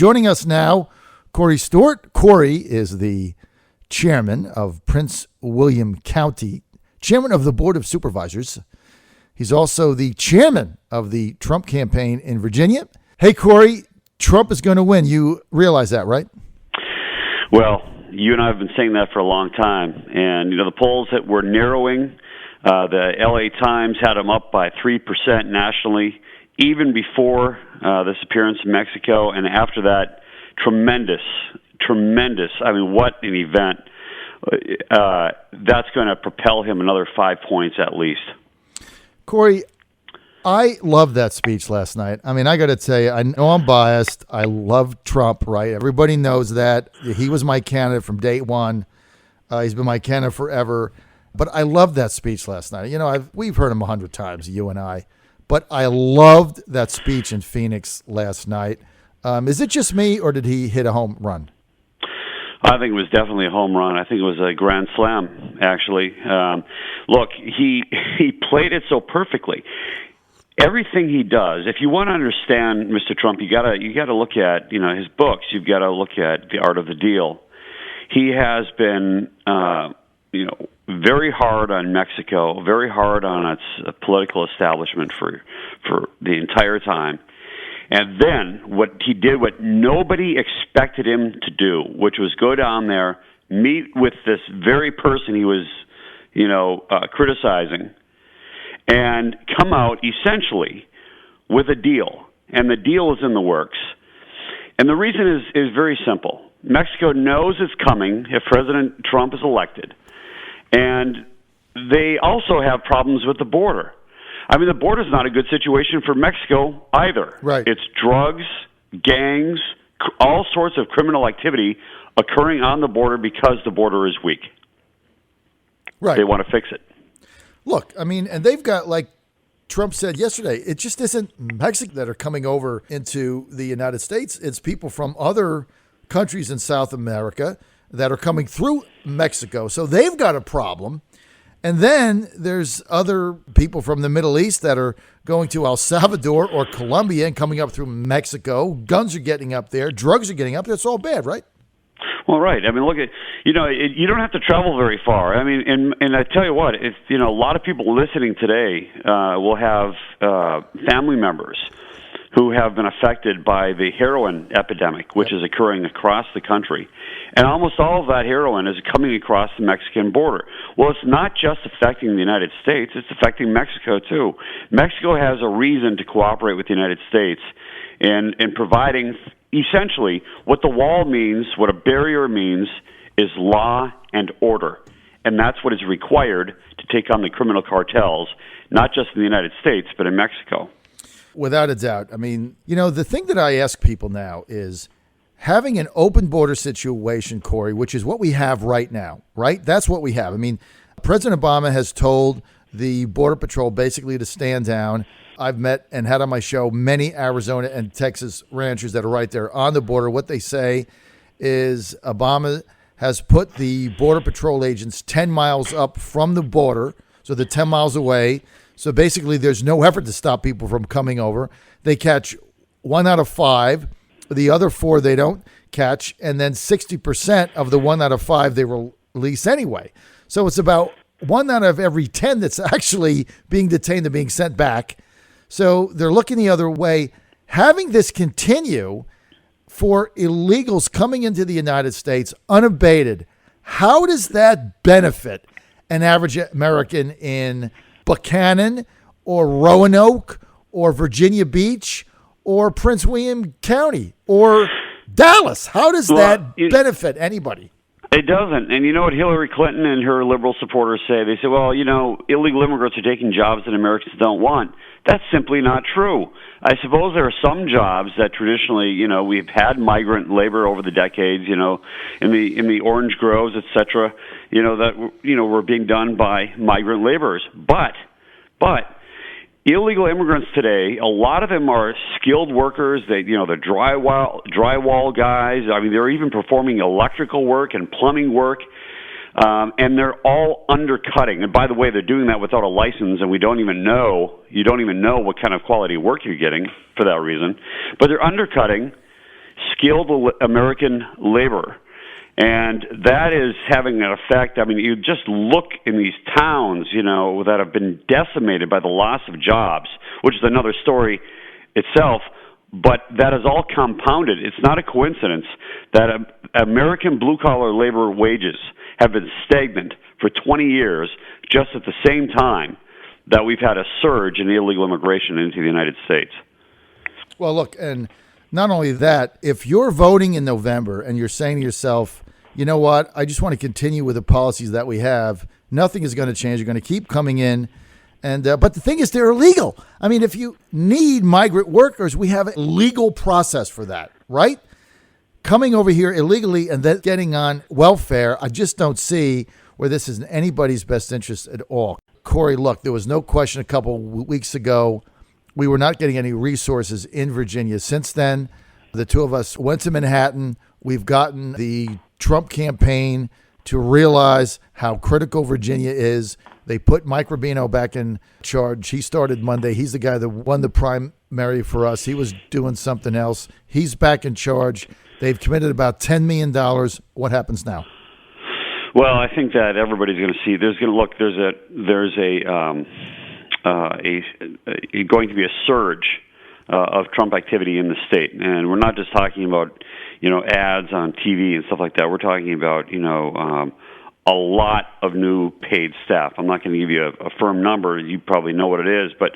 Joining us now, Corey Stewart. Corey is the chairman of Prince William County, chairman of the Board of Supervisors. He's also the chairman of the Trump campaign in Virginia. Hey, Corey, Trump is going to win. You realize that, right? Well, you and I have been saying that for a long time. And, the polls that were narrowing, the LA Times had him up by 3% nationally, even before this appearance in Mexico. And after that, tremendous. I mean, what an event. That's going to propel him another 5 points at least. Corey, I loved that speech last night. I mean, I got to tell you, I know I'm biased. I love Trump, right? Everybody knows that. He was my candidate from day one. He's been my candidate forever. But I loved that speech last night. We've heard him 100 times, you and I. But I loved that speech in Phoenix last night. Is it just me, or did he hit a home run? I think it was definitely a home run. I think it was a grand slam, actually. Look, he played it so perfectly. Everything he does, if you want to understand Mr. Trump, you gotta look at his books. You've got to look at The Art of the Deal. He has been very hard on Mexico, very hard on its political establishment for the entire time. And then what he did, what nobody expected him to do, which was go down there, meet with this very person he was criticizing, and come out essentially with a deal. And the deal is in the works. And the reason is very simple. Mexico knows it's coming if President Trump is elected. And they also have problems with the border. I mean, the border is not a good situation for Mexico either. Right. It's drugs, gangs, all sorts of criminal activity occurring on the border because the border is weak. Right. They want to fix it. Look, I mean, and they've got, like Trump said yesterday, it just isn't Mexicans that are coming over into the United States. It's people from other countries in South America that are coming through Mexico. So they've got a problem. And then there's other people from the Middle East that are going to El Salvador or Colombia and coming up through Mexico. Guns are getting up there. Drugs are getting up there. It's all bad, right? Well, right. I mean, look at, you don't have to travel very far. I mean, and I tell you what, if, a lot of people listening today will have family members who have been affected by the heroin epidemic, which is occurring across the country. And almost all of that heroin is coming across the Mexican border. Well, it's not just affecting the United States, it's affecting Mexico too. Mexico has a reason to cooperate with the United States in providing essentially what the wall means, what a barrier means, is law and order. And that's what is required to take on the criminal cartels, not just in the United States, but in Mexico. Without a doubt. I mean, the thing that I ask people now is having an open border situation, Corey, which is what we have right now, right? That's what we have. I mean, President Obama has told the Border Patrol basically to stand down. I've met and had on my show many Arizona and Texas ranchers that are right there on the border. What they say is Obama has put the Border Patrol agents 10 miles up from the border, so they're 10 miles away. So basically, there's no effort to stop people from coming over. They catch 1 out of 5. The other 4 they don't catch. And then 60% of the 1 out of 5 they release anyway. So it's about 1 out of every 10 that's actually being detained and being sent back. So they're looking the other way. Having this continue for illegals coming into the United States unabated, how does that benefit an average American in Buchanan or Roanoke or Virginia Beach or Prince William County or Dallas? How does that benefit anybody? It doesn't. And you know what Hillary Clinton and her liberal supporters say? They say, well, illegal immigrants are taking jobs that Americans don't want. That's simply not true. I suppose there are some jobs that traditionally, we've had migrant labor over the decades, in the orange groves, et cetera, that, were being done by migrant laborers. But illegal immigrants today, a lot of them are skilled workers. They're drywall guys. I mean, they're even performing electrical work and plumbing work. And they're all undercutting. And by the way, they're doing that without a license, and you don't even know what kind of quality work you're getting for that reason. But they're undercutting skilled American labor. And that is having an effect. I mean, you just look in these towns, that have been decimated by the loss of jobs, which is another story itself, but that is all compounded. It's not a coincidence that American blue-collar labor wages have been stagnant for 20 years, just at the same time that we've had a surge in illegal immigration into the United States. Well, look, and not only that, if you're voting in November and you're saying to yourself, you know what, I just want to continue with the policies that we have, nothing is going to change. You're going to keep coming in. And but the thing is, they're illegal. I mean, if you need migrant workers, we have a legal process for that, right? Coming over here illegally and then getting on welfare, I just don't see where this is in anybody's best interest at all. Corey, look, there was no question a couple weeks ago we were not getting any resources in Virginia. Since then, the two of us went to Manhattan. We've gotten the Trump campaign to realize how critical Virginia is. They put Mike Rubino back in charge. He started Monday. He's the guy that won the primary for us. He was doing something else. He's back in charge. They've committed about $10 million. What happens now? Well, I think that everybody's going to see. There's going to be a surge of Trump activity in the state, and we're not just talking about ads on TV and stuff like that. We're talking about a lot of new paid staff. I'm not going to give you a firm number. You probably know what it is, but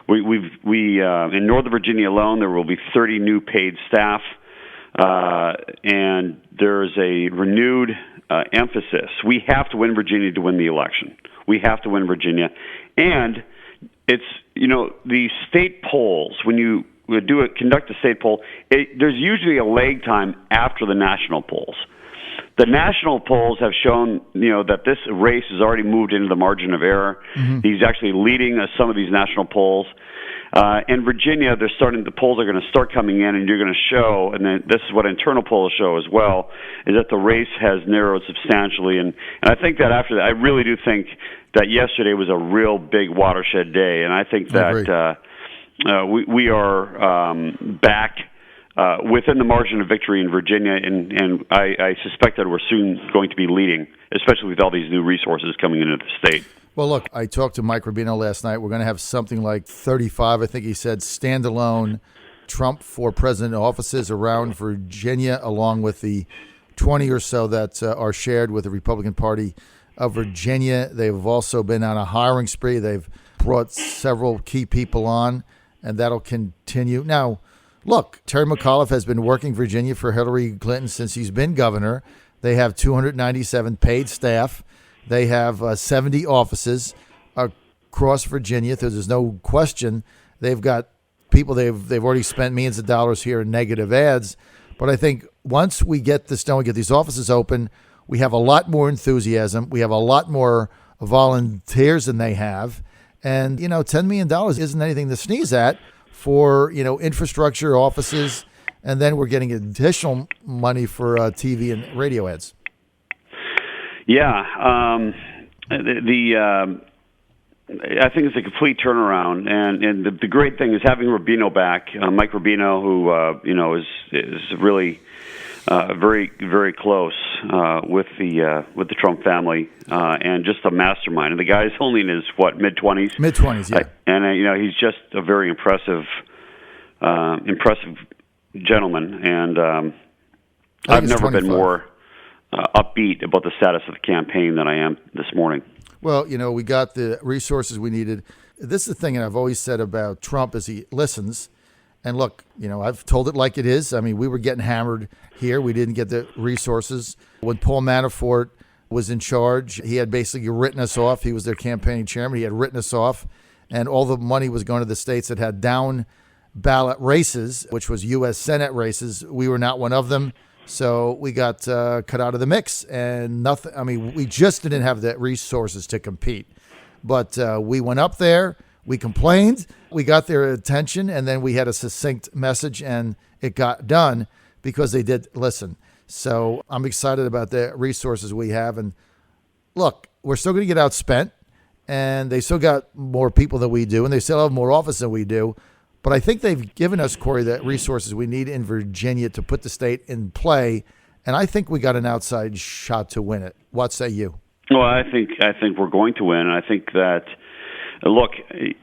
we in Northern Virginia alone there will be 30 new paid staff, and there's a renewed emphasis. We have to win Virginia to win the election. We have to win Virginia, and it's the state polls. When you conduct a state poll, there's usually a lag time after the national polls. The national polls have shown, that this race has already moved into the margin of error. Mm-hmm. He's actually leading some of these national polls. In Virginia, the polls are going to start coming in, and you're going to show, and then this is what internal polls show as well, is that the race has narrowed substantially. And I think that after that, I really do think that yesterday was a real big watershed day, and I think that we are back within the margin of victory in Virginia, and I suspect that we're soon going to be leading, especially with all these new resources coming into the state. Well, look, I talked to Mike Rubino last night. We're going to have something like 35, I think he said, standalone Trump for president offices around Virginia, along with the 20 or so that are shared with the Republican Party of Virginia. They've also been on a hiring spree. They've brought several key people on, and that'll continue. Now, look, Terry McAuliffe has been working Virginia for Hillary Clinton since he's been governor. They have 297 paid staff. They have 70 offices across Virginia. There's no question they've got people. They've already spent millions of dollars here in negative ads. But I think once we get this done, we get these offices open, we have a lot more enthusiasm. We have a lot more volunteers than they have. And, $10 million isn't anything to sneeze at for, infrastructure, offices, and then we're getting additional money for TV and radio ads. Yeah, I think it's a complete turnaround, and the great thing is having Rubino back, Mike Rubino, who is really very, very close with the Trump family, and just a mastermind. And the guy's only in his mid-20s. Mid-20s, yeah. And he's just a very impressive gentleman, and I've never been more upbeat about the status of the campaign than I am this morning. Well, we got the resources we needed. This is the thing that I've always said about Trump is he listens. And look, I've told it like it is. I mean, we were getting hammered here. We didn't get the resources. When Paul Manafort was in charge, he had basically written us off. He was their campaign chairman. He had written us off. And all the money was going to the states that had down ballot races, which was U.S. Senate races. We were not one of them. So we got cut out of the mix, and nothing. I mean, we just didn't have the resources to compete. But we went up there, we complained, we got their attention, and then we had a succinct message, and it got done because they did listen. So I'm excited about the resources we have. And look, we're still going to get outspent, and they still got more people than we do, and they still have more office than we do. But I think they've given us, Corey, the resources we need in Virginia to put the state in play. And I think we got an outside shot to win it. What say you? Well, I think we're going to win. I think that, look,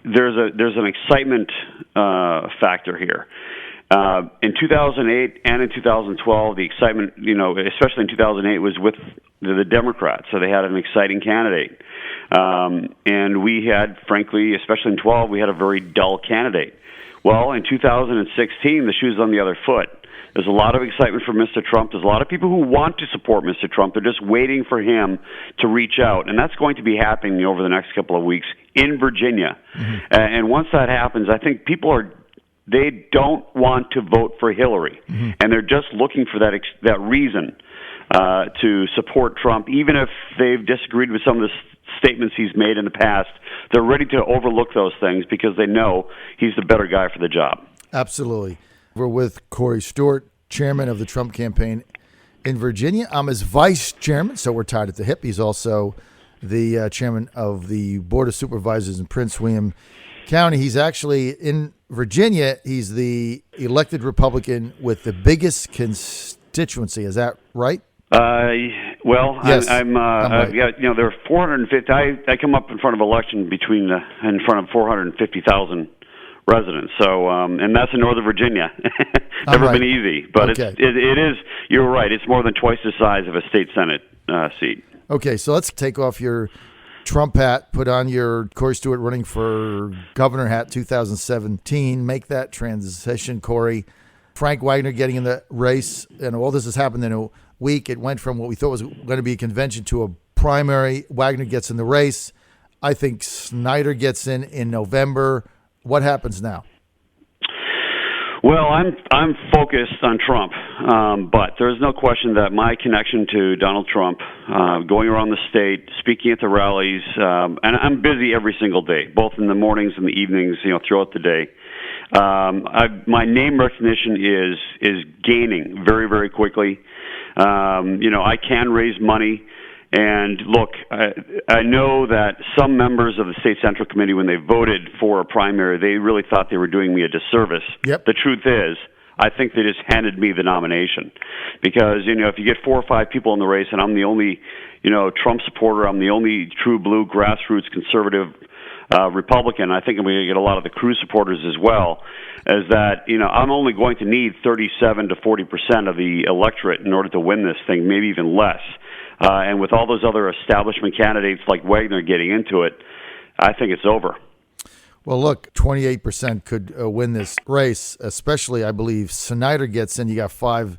there's an excitement factor here. In 2008 and in 2012, the excitement, especially in 2008, was with the Democrats. So they had an exciting candidate. And we had, frankly, especially in 12, we had a very dull candidate. Well, in 2016, the shoe's on the other foot. There's a lot of excitement for Mr. Trump. There's a lot of people who want to support Mr. Trump. They're just waiting for him to reach out. And that's going to be happening over the next couple of weeks in Virginia. Mm-hmm. And once that happens, I think they don't want to vote for Hillary. Mm-hmm. And they're just looking for that reason to support Trump, even if they've disagreed with some of the statements he's made in the past. They're ready to overlook those things because they know he's the better guy for the job. Absolutely. We're with Corey Stewart, chairman of the Trump campaign in Virginia. I'm his vice chairman, so we're tied at the hip. He's also the chairman of the Board of Supervisors in Prince William County. He's actually in Virginia. He's the elected Republican with the biggest constituency. Is that right? Well, yes, I'm right. There are 450. I come up in front of election in front of 450,000 residents. So, and that's in Northern Virginia. Never been easy, but okay. It is. You're right. It's more than twice the size of a state Senate seat. Okay, so let's take off your Trump hat, put on your Corey Stewart running for governor hat 2017. Make that transition, Corey. Frank Wagner getting in the race, and all this has happened in a week. It went from what we thought was going to be a convention to a primary. Wagner gets in the race. I think Snyder gets in November. What happens now? Well, I'm focused on Trump, but there's no question that my connection to Donald Trump, going around the state, speaking at the rallies, and I'm busy every single day, both in the mornings and the evenings, throughout the day. My name recognition is gaining very, very quickly. I can raise money. And look, I know that some members of the State Central Committee, when they voted for a primary, they really thought they were doing me a disservice. Yep. The truth is, I think they just handed me the nomination. Because, if you get 4 or 5 people in the race and I'm the only, Trump supporter, I'm the only true blue grassroots conservative Republican, I think I'm going to get a lot of the Cruz supporters as well, is that, I'm only going to need 37 to 40% of the electorate in order to win this thing, maybe even less. And with all those other establishment candidates like Wagner getting into it, I think it's over. Well, look, 28% could win this race, especially, I believe, Snyder gets in. You got 5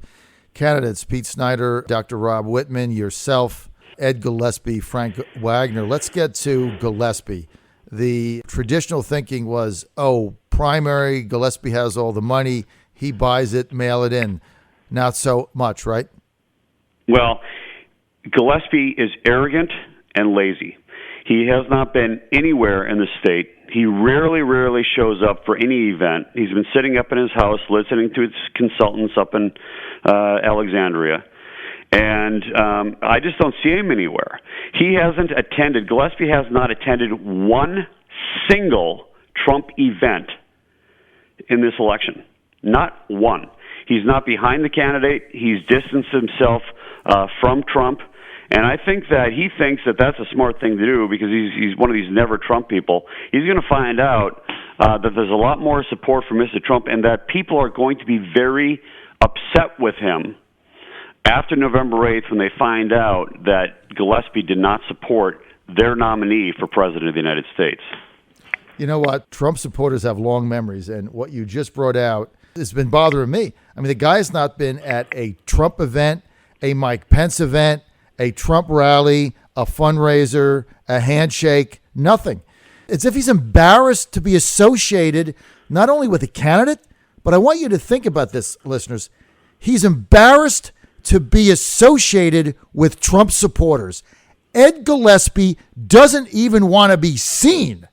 candidates, Pete Snyder, Dr. Rob Whitman, yourself, Ed Gillespie, Frank Wagner. Let's get to Gillespie. The traditional thinking was, primary, Gillespie has all the money, he buys it, mail it in. Not so much, right? Well, Gillespie is arrogant and lazy. He has not been anywhere in the state. He rarely shows up for any event. He's been sitting up in his house listening to his consultants up in Alexandria. And I just don't see him anywhere. Gillespie has not attended one single Trump event in this election. Not one. He's not behind the candidate. He's distanced himself from Trump. And I think that he thinks that that's a smart thing to do because he's one of these never Trump people. He's going to find out that there's a lot more support for Mr. Trump and that people are going to be very upset with him after November 8th when they find out that Gillespie did not support their nominee for President of the United States. You know what? Trump supporters have long memories, and what you just brought out has been bothering me. I mean, the guy's not been at a Trump event, a Mike Pence event, a Trump rally, a fundraiser, a handshake, nothing. It's as if he's embarrassed to be associated not only with a candidate, but I want you to think about this, listeners. He's embarrassed to be associated with Trump supporters. Ed Gillespie doesn't even want to be seen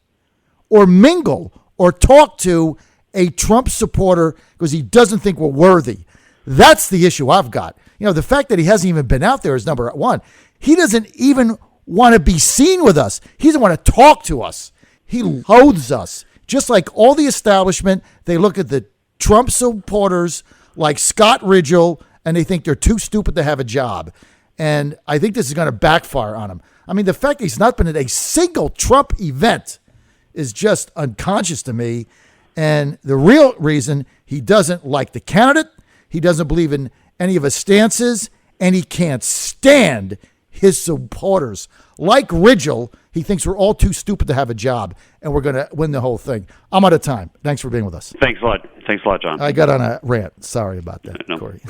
or mingle or talk to a Trump supporter because he doesn't think we're worthy. That's the issue I've got. The fact that he hasn't even been out there is number one. He doesn't even want to be seen with us. He doesn't want to talk to us. He loathes us. just like all the establishment, they look at the Trump supporters like Scott Ridgel, and they think they're too stupid to have a job. And I think this is going to backfire on him. I mean, the fact that he's not been at a single Trump event is just unconscious to me. And the real reason, he doesn't like the candidate, he doesn't believe in any of his stances, and he can't stand his supporters. Like Ridgel, he thinks we're all too stupid to have a job, and we're going to win the whole thing. I'm out of time. Thanks for being with us. Thanks a lot. Thanks a lot, John. I got on a rant. Sorry about that, No. Corey.